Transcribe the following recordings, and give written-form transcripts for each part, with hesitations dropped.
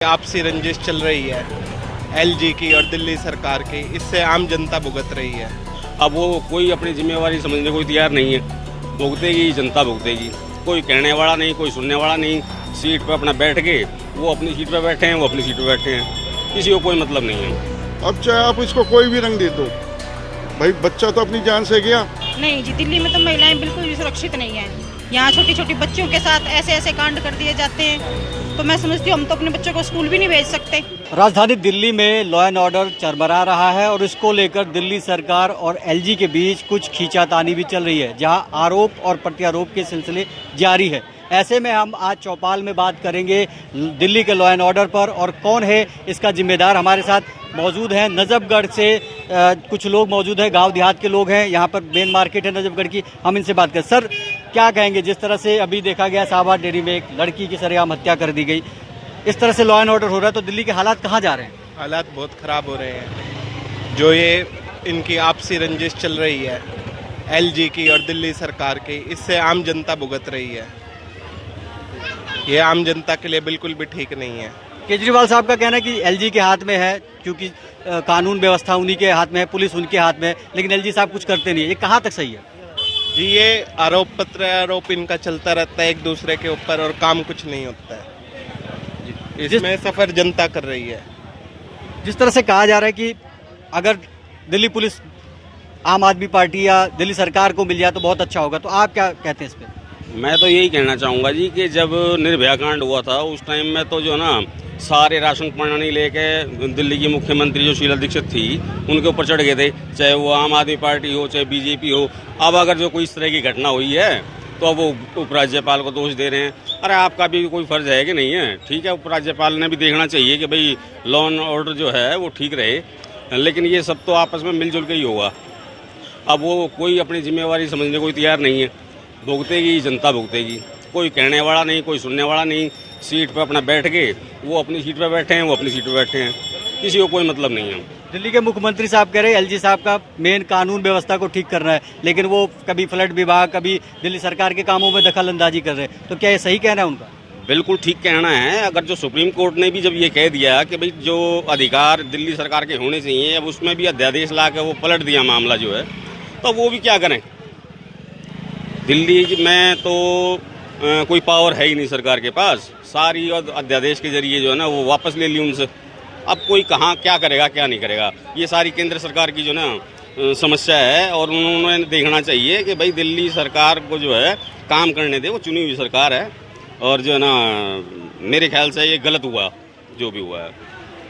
आपसी रंजिश चल रही है एलजी की और दिल्ली सरकार की, इससे आम जनता भुगत रही है। अब वो कोई अपनी जिम्मेवारी समझने को तैयार नहीं है। भुगतेगी जनता, भुगतेगी। कोई कहने वाला नहीं, कोई सुनने वाला नहीं। सीट पर अपना बैठ के वो अपनी सीट पर बैठे हैं, वो अपनी सीट पर बैठे हैं। किसी को कोई मतलब नहीं है। अब चाहे आप इसको कोई भी रंग दे दो, भाई बच्चा तो अपनी जान से गया। नहीं जी, दिल्ली में तो महिलाएं बिल्कुल भी सुरक्षित नहीं है। यहाँ छोटी छोटी बच्चियों के साथ ऐसे ऐसे कांड कर दिए जाते हैं, तो मैं समझती हूँ हम तो अपने बच्चों को स्कूल भी नहीं भेज सकते। राजधानी दिल्ली में लॉ एंड ऑर्डर चरमरा रहा है और इसको लेकर दिल्ली सरकार और एलजी के बीच कुछ खींचातानी भी चल रही है, जहां आरोप और प्रत्यारोप के सिलसिले जारी है। ऐसे में हम आज चौपाल में बात करेंगे दिल्ली के लॉ एंड ऑर्डर पर और कौन है इसका जिम्मेदार। हमारे साथ मौजूद हैं नजफगढ़ से कुछ लोग मौजूद हैं, गांव देहात के लोग हैं। यहाँ पर मेन मार्केट है नजफगढ़ की, हम इनसे बात करें। सर, क्या कहेंगे, जिस तरह से अभी देखा गया शाहबाद डेयरी में एक लड़की की सरेआम हत्या कर दी गई, इस तरह से लॉ एंड ऑर्डर हो रहा है, तो दिल्ली के हालात कहाँ जा रहे हैं? हालात बहुत ख़राब हो रहे हैं। जो ये इनकी आपसी रंजिश चल रही है एलजी की और दिल्ली सरकार की, इससे आम जनता भुगत रही है। ये आम जनता के लिए बिल्कुल भी ठीक नहीं है। केजरीवाल साहब का कहना है कि एलजी के हाथ में है, क्योंकि कानून व्यवस्था उन्हीं के हाथ में है, पुलिस उनके हाथ में है, लेकिन एलजी साहब कुछ करते नहीं है। ये कहाँ तक सही है? जी, ये आरोप इनका चलता रहता है एक दूसरे के ऊपर और काम कुछ नहीं होता है। इसमें सफर जनता कर रही है। जिस तरह से कहा जा रहा है कि अगर दिल्ली पुलिस आम आदमी पार्टी या दिल्ली सरकार को मिल जाए तो बहुत अच्छा होगा, तो आप क्या कहते हैं इस पर? मैं तो यही कहना चाहूँगा जी कि जब निर्भया कांड हुआ था उस टाइम में तो जो ना सारे राशन पानी लेके दिल्ली की मुख्यमंत्री जो शीला दीक्षित थी उनके ऊपर चढ़ गए थे, चाहे वो आम आदमी पार्टी हो चाहे बीजेपी हो। अब अगर जो कोई इस तरह की घटना हुई है तो अब वो उपराज्यपाल को दोष दे रहे हैं। अरे आपका भी कोई फर्ज है कि नहीं है? ठीक है, उपराज्यपाल ने भी देखना चाहिए कि भाई लॉ एंड ऑर्डर जो है वो ठीक रहे, लेकिन ये सब तो आपस में मिलजुल के ही होगा। अब वो कोई अपनी जिम्मेवारी समझने को तैयार नहीं है। भुगतेगी जनता, भुगतेगी। कोई कहने वाला नहीं, कोई सुनने वाला नहीं। सीट पर अपना बैठ के वो अपनी सीट पर बैठे हैं, वो अपनी सीट पर बैठे हैं। किसी को कोई मतलब नहीं है। दिल्ली के मुख्यमंत्री साहब कह रहे हैं एलजी साहब का मेन कानून व्यवस्था को ठीक करना है, लेकिन वो कभी फ्लड विभाग, कभी दिल्ली सरकार के कामों में दखल अंदाजी कर रहे हैं। तो क्या ये सही कहना है उनका? बिल्कुल ठीक कहना है। अगर जो सुप्रीम कोर्ट ने भी जब ये कह दिया कि भाई जो अधिकार दिल्ली सरकार के होने चाहिए, अब उसमें भी अध्यादेश ला के वो पलट दिया मामला जो है, तो वो भी क्या करें? दिल्ली में तो कोई पावर है ही नहीं सरकार के पास। सारी अध्यादेश के जरिए जो है ना वो वापस ले ली उनसे। अब कोई कहाँ क्या करेगा क्या नहीं करेगा, ये सारी केंद्र सरकार की जो ना समस्या है। और उन्होंने देखना चाहिए कि भाई दिल्ली सरकार को जो है काम करने दे, वो चुनी हुई सरकार है। और जो है ना मेरे ख्याल से ये गलत हुआ जो भी हुआ है।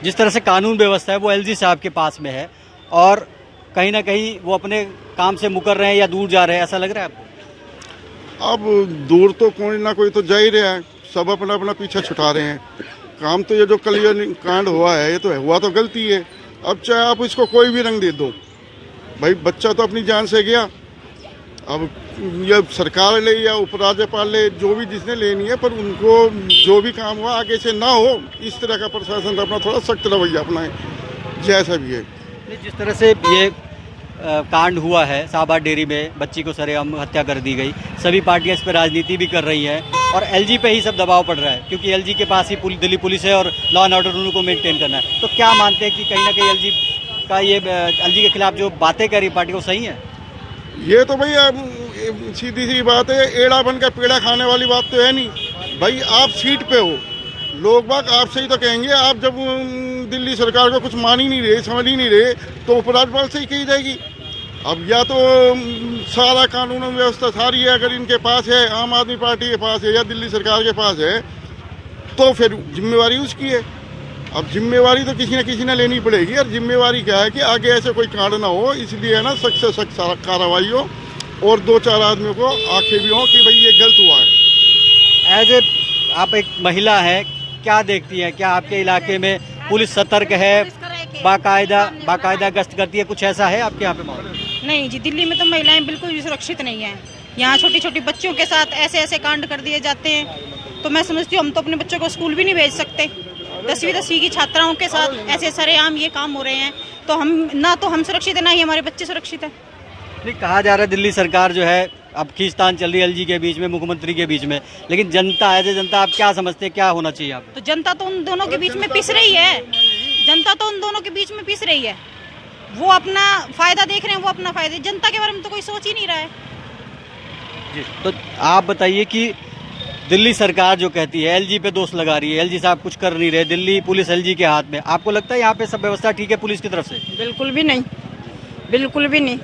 जिस तरह से कानून व्यवस्था है वो एलजी साहब के पास में है और कहीं ना कहीं वो अपने काम से मुकर रहे हैं या दूर जा रहे हैं, ऐसा लग रहा है आपको? अब दूर तो कोई ना कोई तो जा ही रहा है, सब अपना अपना पीछा छुटा रहे हैं। काम तो ये जो कल ये कांड हुआ है, ये तो हुआ तो गलती है। अब चाहे आप इसको कोई भी रंग दे दो, भाई बच्चा तो अपनी जान से गया। अब ये सरकार ले या उपराज्यपाल ले, जो भी जिसने लेनी है, पर उनको जो भी काम हुआ आगे से ना हो, इस तरह का प्रशासन अपना थोड़ा सख्त रवैया अपनाए, जैसा भी है। जिस तरह से ये कांड हुआ है शाहबाद डेयरी में, बच्ची को सरेआम हत्या कर दी गई, सभी पार्टियां इस पर राजनीति भी कर रही हैं और एलजी पे ही सब दबाव पड़ रहा है, क्योंकि एलजी के पास ही दिल्ली पुलिस है और लॉ एंड ऑर्डर उनको मेंटेन करना है। तो क्या मानते हैं कि कहीं ना कहीं एलजी के खिलाफ जो बातें कर रही पार्टी वो सही है? ये तो भाई सीधी सी बात है, एड़ा बन के पेड़ा खाने वाली बात तो है नहीं। भाई आप सीट पे हो, लोग बाग आपसे ही तो कहेंगे। आप जब दिल्ली सरकार को कुछ मान ही नहीं रहे, समझ ही नहीं रहे, तो उपराज्यपाल से ही कही जाएगी। अब या तो सारा कानून व्यवस्था सारी है अगर इनके पास है, आम आदमी पार्टी के पास है या दिल्ली सरकार के पास है, तो फिर जिम्मेवारी उसकी है। अब जिम्मेवारी तो किसी न लेनी पड़ेगी। और जिम्मेवारी क्या है कि आगे ऐसे कोई कांड ना हो, इसलिए है ना सख्त से सख्त कार्रवाई हो और 2-4 आदमियों को आंखें भी हो कि भाई ये गलत हुआ है। एज ए आप एक महिला हैं, क्या देखती हैं? क्या आपके इलाके में पुलिस सतर्क है, बाकायदा गश्त करती है? कुछ ऐसा है आपके यहाँ पे माहौल? नहीं जी, दिल्ली में तो महिलाएं बिल्कुल भी सुरक्षित नहीं है। यहाँ छोटी छोटी बच्चियों के साथ ऐसे ऐसे कांड कर दिए जाते हैं, तो मैं समझती हूँ हम तो अपने बच्चों को स्कूल भी नहीं भेज सकते। 10वीं की छात्राओं के साथ ऐसे सरेआम ये काम हो रहे हैं, तो हम सुरक्षित है, ना ही हमारे बच्चे सुरक्षित है। कहा जा रहा है दिल्ली सरकार जो है अब खींचतान चल रही है एलजी के बीच में, मुख्यमंत्री के बीच में, लेकिन जनता एज ए जनता आप क्या समझते हैं, क्या होना चाहिए आप? तो जनता तो उन दोनों के बीच में पिस रही है, जनता तो उन दोनों के बीच में पिस रही है। वो अपना फायदा देख रहे हैं, वो अपना फायदा, जनता के बारे में तो कोई सोच ही नहीं रहा है। जी, तो आप बताइए कि दिल्ली सरकार जो कहती है एलजी पे दोष लगा रही है, एलजी साहब कुछ कर नहीं रहे, दिल्ली पुलिस एलजी के हाथ में, आपको लगता है यहाँ पे सब व्यवस्था ठीक है पुलिस की तरफ से? बिल्कुल भी नहीं, बिल्कुल भी नहीं।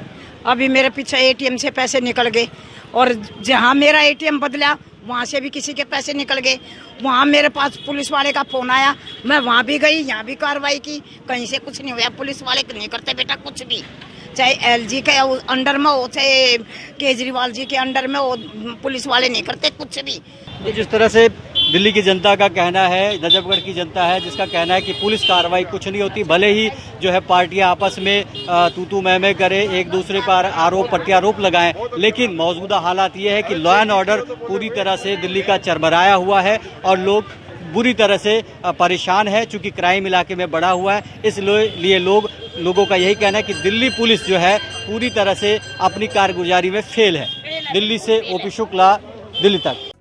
अभी मेरे पीछे एटीएम से पैसे निकल गए और जहाँ मेरा एटीएम बदला वहाँ से भी किसी के पैसे निकल गए। वहाँ मेरे पास पुलिस वाले का फोन आया, मैं वहाँ भी गई, यहाँ भी कार्रवाई की, कहीं से कुछ नहीं हुआ। पुलिस वाले नहीं करते बेटा कुछ भी, चाहे एलजी के अंडर में हो चाहे केजरीवाल जी के अंडर में हो, पुलिस वाले नहीं करते कुछ भी। तो जिस तरह से दिल्ली की जनता का कहना है, नजफगढ़ की जनता है जिसका कहना है कि पुलिस कार्रवाई कुछ नहीं होती, भले ही जो है पार्टियां आपस में तू मैं करे, एक दूसरे पर आरोप प्रत्यारोप लगाएं, लेकिन मौजूदा हालात ये है कि लॉ एंड ऑर्डर पूरी तरह से दिल्ली का चरमराया हुआ है और लोग बुरी तरह से परेशान है, चूंकि क्राइम इलाके में बढ़ा हुआ है। इसलिए लोगों का यही कहना है कि दिल्ली पुलिस जो है पूरी तरह से अपनी कारगुजारी में फेल है। दिल्ली से ओपी शुक्ला, दिल्ली तक।